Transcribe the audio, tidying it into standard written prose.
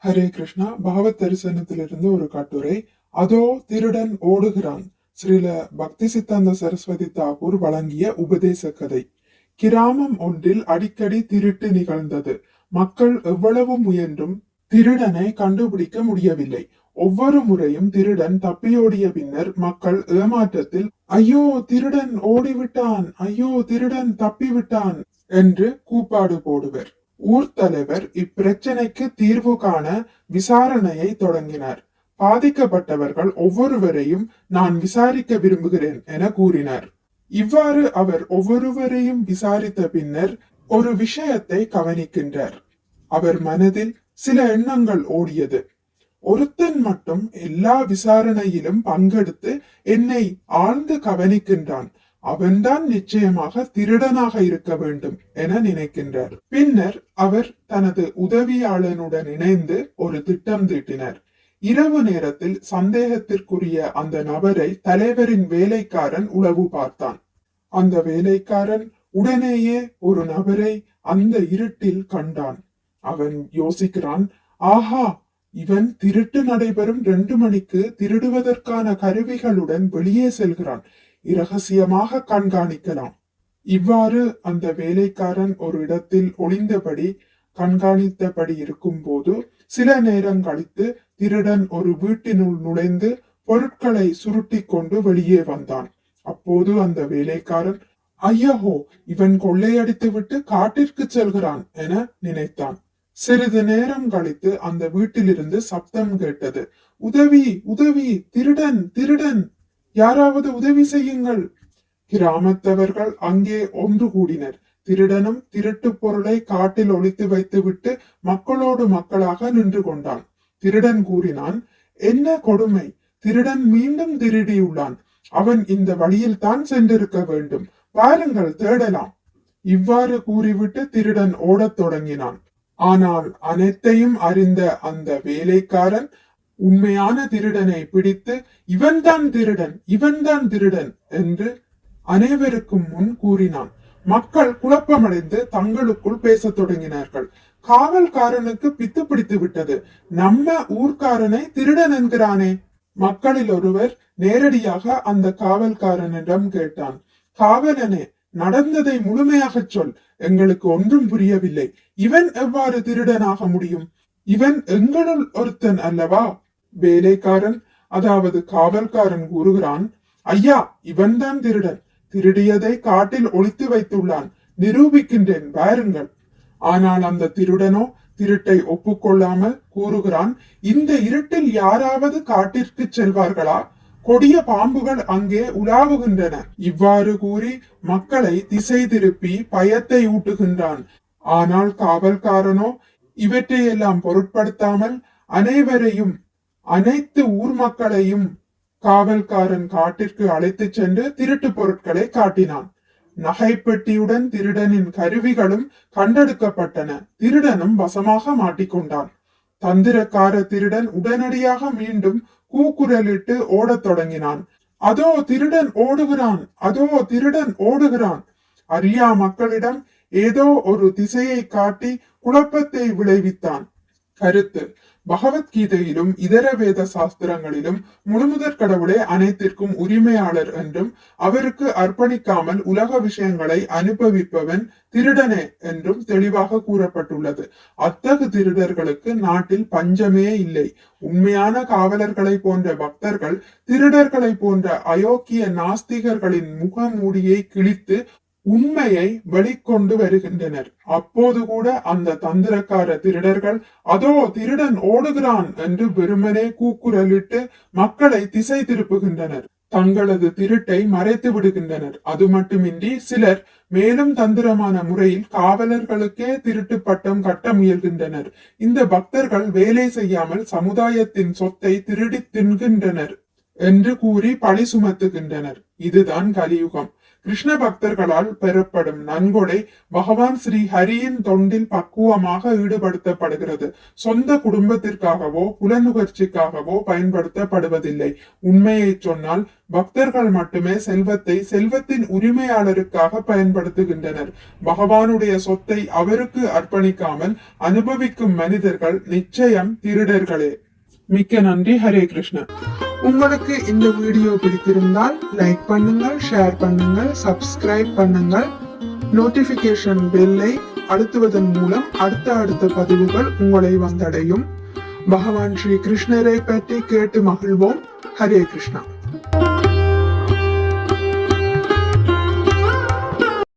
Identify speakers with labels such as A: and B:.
A: ஹரே கிருஷ்ணா. பகவத் தரிசனத்திலிருந்து ஒரு கட்டுரை. அதோ திருடன் ஓடுகிறான். ஸ்ரீல பக்தி சித்தாந்த சரஸ்வதி தாகூர் வழங்கிய உபதேச கதை. கிராமம் ஒன்றில் அடிக்கடி திருட்டு நிகழ்ந்தது. மக்கள் எவ்வளவு முயன்றும் திருடனை கண்டுபிடிக்க முடியவில்லை. ஒவ்வொரு முறையும் திருடன் தப்பியோடிய பின்னர் மக்கள் ஏமாற்றத்தில் ஐயோ திருடன் ஓடிவிட்டான், ஐயோ திருடன் தப்பிவிட்டான் என்று கூப்பாடு போடுவர். ஊர் தலைவர் இப்பிரச்சனைக்கு தீர்வு காண விசாரணையை தொடங்கினார். பாதிக்கப்பட்டவர்கள் ஒவ்வொருவரையும் நான் விசாரிக்க விரும்புகிறேன் என கூறினார். இவ்வாறு அவர் ஒவ்வொருவரையும் விசாரித்த பின்னர் ஒரு விஷயத்தை கவனிக்கின்றார். அவர் மனதில் சில எண்ணங்கள் ஓடியது. ஒருத்தன் மட்டும் எல்லா விசாரணையிலும் பங்கெடுத்து என்னை ஆழ்ந்து கவனிக்கின்றான். அவன்தான் நிச்சயமாக திருடனாக இருக்க வேண்டும் என நினைக்கின்றார். பின்னர் அவர் தனது உதவியாளனுடன் இணைந்து ஒரு திட்டம் தீட்டினார். இரவு நேரத்தில் சந்தேகத்திற்குரிய அந்த நபரை தலைவரின் வேலைக்காரன் உளவு பார்த்தான். அந்த வேலைக்காரன் உடனேயே ஒரு நபரை அந்த இருட்டில் கண்டான். அவன் யோசிக்கிறான், ஆஹா, இவன் திருட்டு நடைபெறும் 2 மணிக்கு திருடுவதற்கான கருவிகளுடன் வெளியே செல்கிறான். இரகசியமாக கண்காணிக்கலாம். இவ்வாறு அந்த வேலைக்காரன் ஒரு இடத்தில் ஒளிந்தபடி கண்காணித்தபடி இருக்கும் போது சில நேரம் கழித்து திருடன் ஒரு வீட்டினுள் நுழைந்து பொருட்களை சுருட்டி கொண்டு வெளியே வந்தான். அப்போது அந்த வேலைக்காரன், ஐயோ, இவன் கொள்ளையடித்து விட்டு காட்டிற்கு செல்கிறான் என நினைத்தான். சிறிது நேரம் கழித்து அந்த வீட்டிலிருந்து சப்தம் கேட்டது. உதவி, உதவி, திருடன், திருடன், யாராவது உதவி செய்யுங்கள். கிராமத்தவர்கள் அங்கே ஒன்று கூடினர். திருடனும் திருட்டு பொருளை காட்டில் ஒளித்து வைத்துவிட்டு மக்களோடு மக்களாக நின்று கொண்டான். திருடன் கூறினான், என்ன கொடுமை, திருடன் மீண்டும் திருடியுள்ளான். அவன் இந்த வழியில் தான் சென்றிருக்க வேண்டும். பாருங்கள், தேடலாம். இவ்வாறு கூறிவிட்டு திருடன் ஓடத் தொடங்கினான். ஆனால் அனைத்தையும் அறிந்த அந்த வேலைக்காரன் உண்மையான திருடனை பிடித்து இவன்தான் திருடன், இவன்தான் திருடன் என்று அனைவருக்கும் முன் கூறினான். மக்கள் குழப்பமடைந்து தங்களுக்குள் பேசத் தொடங்கினார்கள். காவல்காரனுக்கு பித்து பிடித்து விட்டது. நம்ம ஊர்க்காரனை திருடன் என்கிறானே. மக்களில் ஒருவர் நேரடியாக அந்த காவல்காரனிடம் கேட்டான், காவலனே, நடந்ததை முழுமையாக சொல், எங்களுக்கு ஒன்றும் புரியவில்லை. இவன் எவ்வாறு திருடனாக முடியும்? இவன் எங்களுள் ஒருத்தன் அல்லவா? வேலைக்காரன், அதாவது காவல்காரன் கூறுகிறான், ஐயா, இவன்தான் திருடன். திருடியதை காட்டில் ஒளித்து வைத்துள்ளான். நிரூபிக்கின்றேன், பாருங்கள். ஆனால் அந்த திருடனோ திருட்டை ஒப்புக்கொள்ளாமல் கூறுகிறான், இந்த இருட்டில் யாராவது காட்டிற்கு செல்வார்களா? கொடிய பாம்புகள் அங்கே உலாவுகின்றன. இவ்வாறு கூறி மக்களை திசை திருப்பி பயத்தை ஊட்டுகின்றான். ஆனால் காவல்காரனோ இவற்றையெல்லாம் பொருட்படுத்தாமல் அனைவரையும், அனைத்து ஊர் மக்களையும் காவல்காரன் காட்டிற்கு அழைத்து சென்று திருட்டு பொருட்களை காட்டினான். நகைப்பெட்டியுடன் திருடனின் கருவிகளும் கண்டெடுக்கப்பட்டன. திருடனும் வசமாக மாட்டிக்கொண்டான். தந்திரக்கார திருடன் உடனடியாக மீண்டும் கூக்குரலிட்டு ஓடத் தொடங்கினான். அதோ திருடன் ஓடுகிறான், அதோ திருடன் ஓடுகிறான். அறியா மக்களிடம் ஏதோ ஒரு திசையை காட்டி குழப்பத்தை விளைவித்தான். கருத்து: பகவத்கீதையிலும் இதர வேத சாஸ்திரங்களிலும் முழுமுதற் கடவுளே அனைத்திற்கும் உரிமையாளர் என்றும் அவருக்கு அர்ப்பணிக்காமல் உலக விஷயங்களை அனுபவிப்பவன் திருடனே என்றும் தெளிவாக கூறப்பட்டுள்ளது. அத்தகு திருடர்களுக்கு நாட்டில் பஞ்சமே இல்லை. உண்மையான காவலர்களை போன்ற பக்தர்கள் திருடர்களை போன்ற அயோக்கிய நாஸ்திகர்களின் முகமூடியை கிழித்து உண்மையை வெளிக்கொண்டு வருகின்றனர். அப்போது கூட அந்த தந்திரக்கார திருடர்கள் அதோ திருடன் ஓடுகிறான் என்று வெறுமனே கூக்குரலிட்டு மக்களை திசை திருப்புகின்றனர். தங்களது திருட்டை மறைத்து விடுகின்றனர். அது மட்டுமின்றி சிலர் மேலும் தந்திரமான முறையில் காவலர்களுக்கே திருட்டு பட்டம் கட்ட முயல்கின்றனர். இந்த பக்தர்கள் வேலை செய்யாமல் சமுதாயத்தின் சொத்தை திருடி தின்கின்றனர் என்று கூறி பழி சுமத்துகின்றனர். இதுதான் கலியுகம். கிருஷ்ண பக்தர்களால் பெறப்படும் நன்கொடை பகவான் ஸ்ரீ ஹரியின் தொண்டில் பக்குவமாக ஈடுபடுத்தப்படுகிறது. சொந்த குடும்பத்திற்காகவோ புலனுகர்ச்சிக்காகவோ பயன்படுத்தப்படுவதில்லை. உண்மையை சொன்னால் பக்தர்கள் மட்டுமே செல்வத்தை செல்வத்தின் உரிமையாளருக்காக பயன்படுத்துகின்றனர். பகவானுடைய சொத்தை அவருக்கு அர்ப்பணிக்காமல் அனுபவிக்கும் மனிதர்கள் நிச்சயம் திருடர்களே. மிக்க நன்றி. ஹரே கிருஷ்ணா. உங்களுக்கு இந்த வீடியோ பிடித்திருந்தால் லைக் பண்ணுங்கள், ஷேர் பண்ணுங்கள், சப்ஸ்கிரைப் பண்ணுங்கள். நோட்டிபிகேஷன் பெல்லை அழுத்துவதன் மூலம் அடுத்த பதிவுகள் உங்களை வந்தடையும். பகவான் ஸ்ரீ கிருஷ்ணரை பற்றி கேட்டு மகிழ்வோம். ஹரே கிருஷ்ணா.